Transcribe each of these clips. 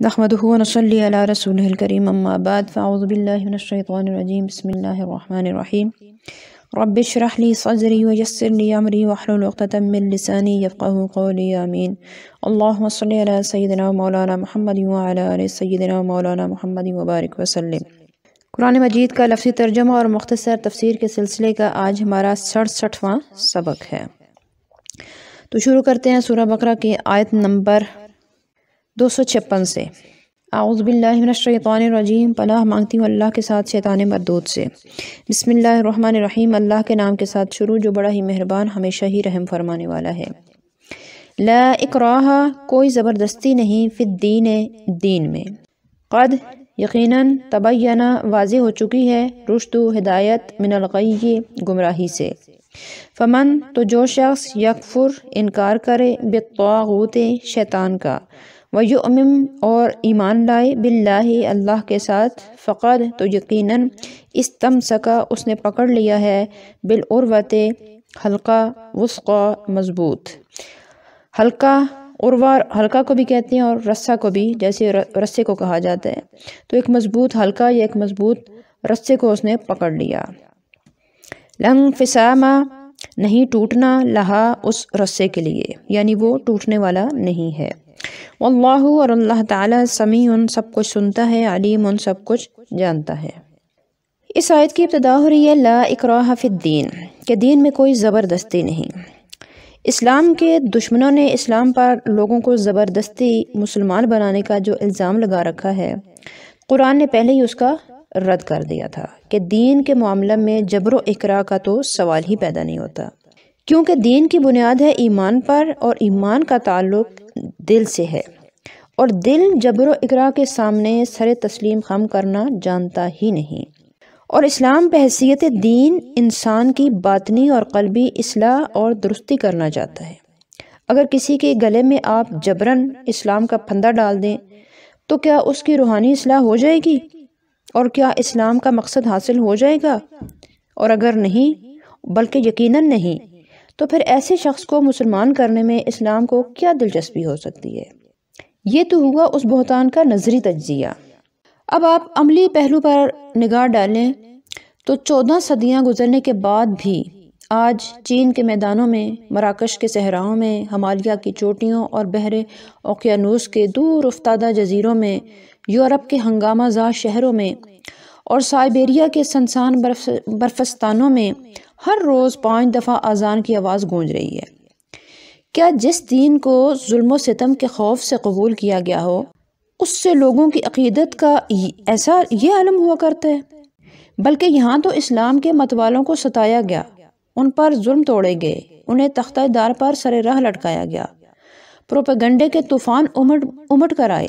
نحمده ونصلي على رسوله الكريم اما بعد فاعوذ بالله من الشيطان الرجيم بسم الله الرحمن الرحيم رب اشرح لي صدري ويسر لي امري واحلل عقدة من لساني يفقهوا قولي آمين اللهم صل على سيدنا مولانا محمد وعلى آل سيدنا مولانا محمد وبارك وسلم۔ قرآن مجید کا لفظی ترجمہ اور مختصر تفسیر کے سلسلے کا آج ہمارا 67واں سبق ہے۔ تو شروع کرتے ہیں سورہ بقرہ کی آیت نمبر 256 سے۔ اعوذ باللہ من الشیطان الرجیم، پناہ مانگتی ہوں اللہ کے ساتھ شیطان مردود سے۔ بسم اللہ الرحمن الرحیم، اللہ کے نام کے ساتھ شروع جو بڑا ہی مہربان ہمیشہ ہی رحم فرمانے والا ہے۔ لا اکراہ، کوئی زبردستی نہیں، فی الدین، دین میں۔ قد، یقیناً، تبینہ، واضح ہو چکی ہے، رشد و ہدایت، من الغی، گمراہی سے۔ فمن، تو جو شخص، یکفر، انکار کرے، بالطاغوت، شیطان کا، وَيُؤْمِن، اور ایمان لائے، باللہ، اللہ کے ساتھ، فقد، تو یقیناً، استمسک، اس نے پکڑ لیا ہے، بالعروۃ، حلقہ، وثقی، مضبوط۔ حلقہ، عروہ، حلقہ کو بھی کہتے ہیں اور رسہ کو بھی، جیسے رسے کو کہا جاتا ہے، تو ایک مضبوط حلقہ یا ایک مضبوط رسے کو اس نے پکڑ لیا۔ لا انفصام، نہیں ٹوٹنا، لہا، اس رسے کے لیے، یعنی وہ ٹوٹنے والا نہیں ہے۔ واللہ، اور اللہ تعالی، سمیع، سب کچھ سنتا ہے، علیم، سب کچھ جانتا ہے۔ اس آیت کی ابتدا ہو رہی ہے لا اکراہ فی الدین، کہ دین میں کوئی زبردستی نہیں۔ اسلام کے دشمنوں نے اسلام پر لوگوں کو زبردستی مسلمان بنانے کا جو الزام لگا رکھا ہے، قرآن نے پہلے ہی اس کا رد کر دیا تھا کہ دین کے معاملہ میں جبر و اکراہ کا تو سوال ہی پیدا نہیں ہوتا، کیونکہ دین کی بنیاد ہے ایمان پر، اور ایمان کا تعلق دل سے ہے، اور دل جبر و اکراہ کے سامنے سر تسلیم خم کرنا جانتا ہی نہیں۔ اور اسلام بحیثیت دین انسان کی باطنی اور قلبی اصلاح اور درستی کرنا چاہتا ہے۔ اگر کسی کے گلے میں آپ جبراً اسلام کا پھندا ڈال دیں تو کیا اس کی روحانی اصلاح ہو جائے گی؟ اور کیا اسلام کا مقصد حاصل ہو جائے گا؟ اور اگر نہیں، بلکہ یقیناً نہیں، تو پھر ایسے شخص کو مسلمان کرنے میں اسلام کو کیا دلچسپی ہو سکتی ہے؟ یہ تو ہوا اس بہتان کا نظری تجزیہ۔ اب آپ عملی پہلو پر نگاہ ڈالیں تو 14 صدیاں گزرنے کے بعد بھی آج چین کے میدانوں میں، مراکش کے صحراؤں میں، ہمالیہ کی چوٹیوں اور بحر اوقیانوس کے دور افتادہ جزیروں میں، یورپ کے ہنگامہ زا شہروں میں اور سائبیریا کے سنسان برفستانوں میں ہر روز 5 دفعہ اذان کی آواز گونج رہی ہے۔ کیا جس دین کو ظلم و ستم کے خوف سے قبول کیا گیا ہو، اس سے لوگوں کی عقیدت کا ایسا یہ عالم ہوا کرتا ہے؟ بلکہ یہاں تو اسلام کے متوالوں کو ستایا گیا، ان پر ظلم توڑے گئے، انہیں تختہ دار پر سر راہ لٹکایا گیا، پروپیگنڈے کے طوفان امٹ کر آئے،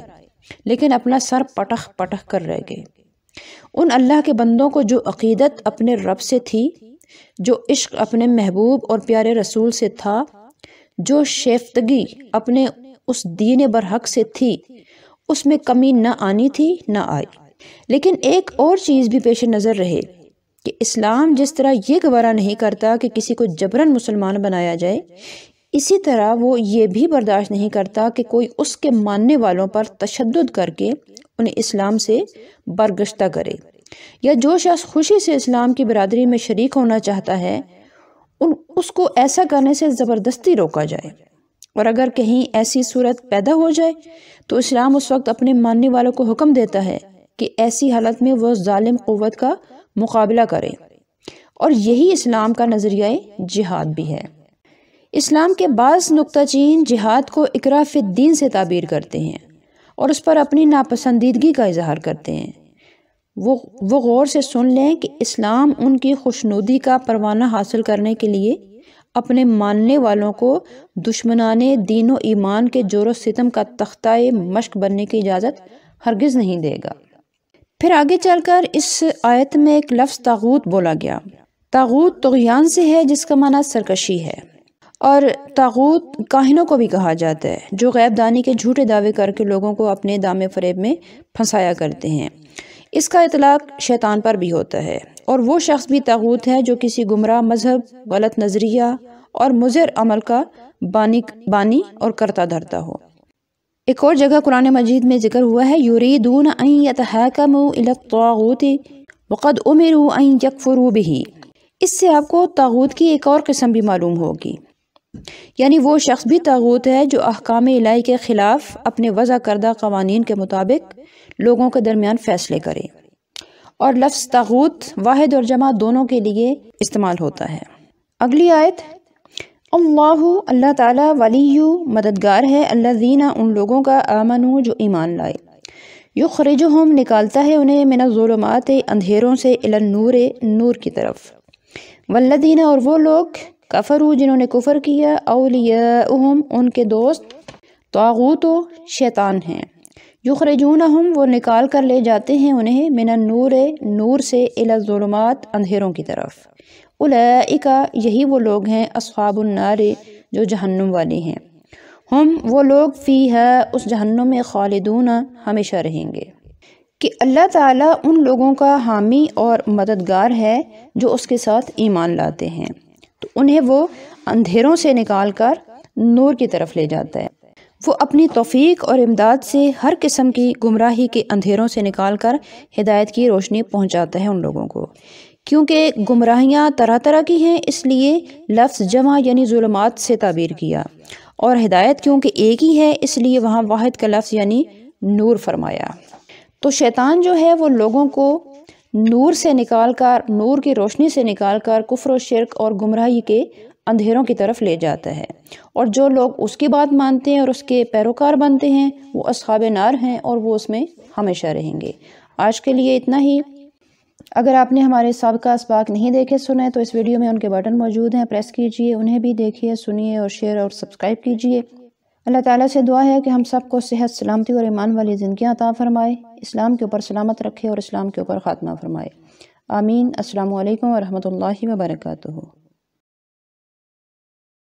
لیکن اپنا سر پٹخ پٹخ کر رہ گئے۔ ان اللہ کے بندوں کو جو عقیدت اپنے رب سے تھی، جو عشق اپنے محبوب اور پیارے رسول سے تھا، جو شیفتگی اپنے اس دین برحق سے تھی، اس میں کمی نہ آنی تھی، نہ آئی۔ لیکن ایک اور چیز بھی پیش نظر رہے کہ اسلام جس طرح یہ گوارا نہیں کرتا کہ کسی کو جبراً مسلمان بنایا جائے، اسی طرح وہ یہ بھی برداشت نہیں کرتا کہ کوئی اس کے ماننے والوں پر تشدد کر کے انہیں اسلام سے برگشتہ کرے، یا جو شخص خوشی سے اسلام کی برادری میں شریک ہونا چاہتا ہے اس کو ایسا کرنے سے زبردستی روکا جائے۔ اور اگر کہیں ایسی صورت پیدا ہو جائے تو اسلام اس وقت اپنے ماننے والوں کو حکم دیتا ہے کہ ایسی حالت میں وہ ظالم قوت کا مقابلہ کرے، اور یہی اسلام کا نظریہ جہاد بھی ہے۔ اسلام کے بعض نکتہ چین جہاد کو اکراہ فی الدین سے تعبیر کرتے ہیں اور اس پر اپنی ناپسندیدگی کا اظہار کرتے ہیں۔ وہ غور سے سن لیں کہ اسلام ان کی خوشنودی کا پروانہ حاصل کرنے کے لیے اپنے ماننے والوں کو دشمنان دین و ایمان کے جور و ستم کا تختہ مشق بننے کی اجازت ہرگز نہیں دے گا۔ پھر آگے چل کر اس آیت میں ایک لفظ طاغوت بولا گیا۔ طاغوت طغیان سے ہے، جس کا معنی سرکشی ہے، اور طاغوت کاہنوں کو بھی کہا جاتا ہے جو غیب دانی کے جھوٹے دعوے کر کے لوگوں کو اپنے دام فریب میں پھنسایا کرتے ہیں۔ اس کا اطلاق شیطان پر بھی ہوتا ہے، اور وہ شخص بھی طاغوت ہے جو کسی گمراہ مذہب، غلط نظریہ اور مضر عمل کا بانی اور کرتا دھرتا ہو۔ ایک اور جگہ قرآن مجید میں ذکر ہوا ہے یریدون ان یتحاکموا الی الطاغوت وقد امروا ان یکفروا بہ۔ اس سے آپ کو طاغوت کی ایک اور قسم بھی معلوم ہوگی، یعنی وہ شخص بھی طاغوت ہے جو احکام الہی کے خلاف اپنے وضع کردہ قوانین کے مطابق لوگوں کے درمیان فیصلے کرے۔ اور لفظ طاغوت واحد اور جمع دونوں کے لیے استعمال ہوتا ہے۔ اگلی آیت، اللہ تعالیٰ ولی مددگار ہے، الذین ان لوگوں کا آمنوا جو ایمان لائے، یخرجہم نکالتا ہے انہیں من الظلمات اندھیروں سے الی النور نور کی طرف، والذین اور وہ لوگ کفروا جنہوں نے کفر کیا، اولیاؤہم ان کے دوست طاغوت و شیطان ہیں، یخرجونہم وہ نکال کر لے جاتے ہیں انہیں من النور نور سے الی الظلمات اندھیروں کی طرف، اولئک یہی وہ لوگ ہیں اصحاب النار جو جہنم والے ہیں، ہم وہ لوگ فیہا اس جہنم میں خالدون ہمیشہ رہیں گے۔ کہ اللہ تعالیٰ ان لوگوں کا حامی اور مددگار ہے جو اس کے ساتھ ایمان لاتے ہیں، تو انہیں وہ اندھیروں سے نکال کر نور کی طرف لے جاتا ہے، وہ اپنی توفیق اور امداد سے ہر قسم کی گمراہی کے اندھیروں سے نکال کر ہدایت کی روشنی پہنچاتا ہے ان لوگوں کو۔ کیونکہ گمراہیاں طرح طرح کی ہیں، اس لیے لفظ جمع یعنی ظلمات سے تعبیر کیا، اور ہدایت کیونکہ ایک ہی ہے اس لیے وہاں واحد کا لفظ یعنی نور فرمایا۔ تو شیطان جو ہے وہ لوگوں کو نور سے نکال کر، نور کی روشنی سے نکال کر کفر و شرک اور گمراہی کے اندھیروں کی طرف لے جاتا ہے، اور جو لوگ اس کی بات مانتے ہیں اور اس کے پیروکار بنتے ہیں وہ اصحاب نار ہیں اور وہ اس میں ہمیشہ رہیں گے۔ آج کے لیے اتنا ہی۔ اگر آپ نے ہمارے سابقہ اسباق نہیں دیکھے سنے تو اس ویڈیو میں ان کے بٹن موجود ہیں، پریس کیجئے، انہیں بھی دیکھیے، سنیے اور شیئر اور سبسکرائب کیجئے۔ اللہ تعالیٰ سے دعا ہے کہ ہم سب کو صحت، سلامتی اور ایمان والی زندگیاں عطا فرمائے، اسلام کے اوپر سلامت رکھے اور اسلام کے اوپر خاتمہ فرمائے۔ آمین۔ السلام علیکم ورحمۃ اللہ وبرکاتہ۔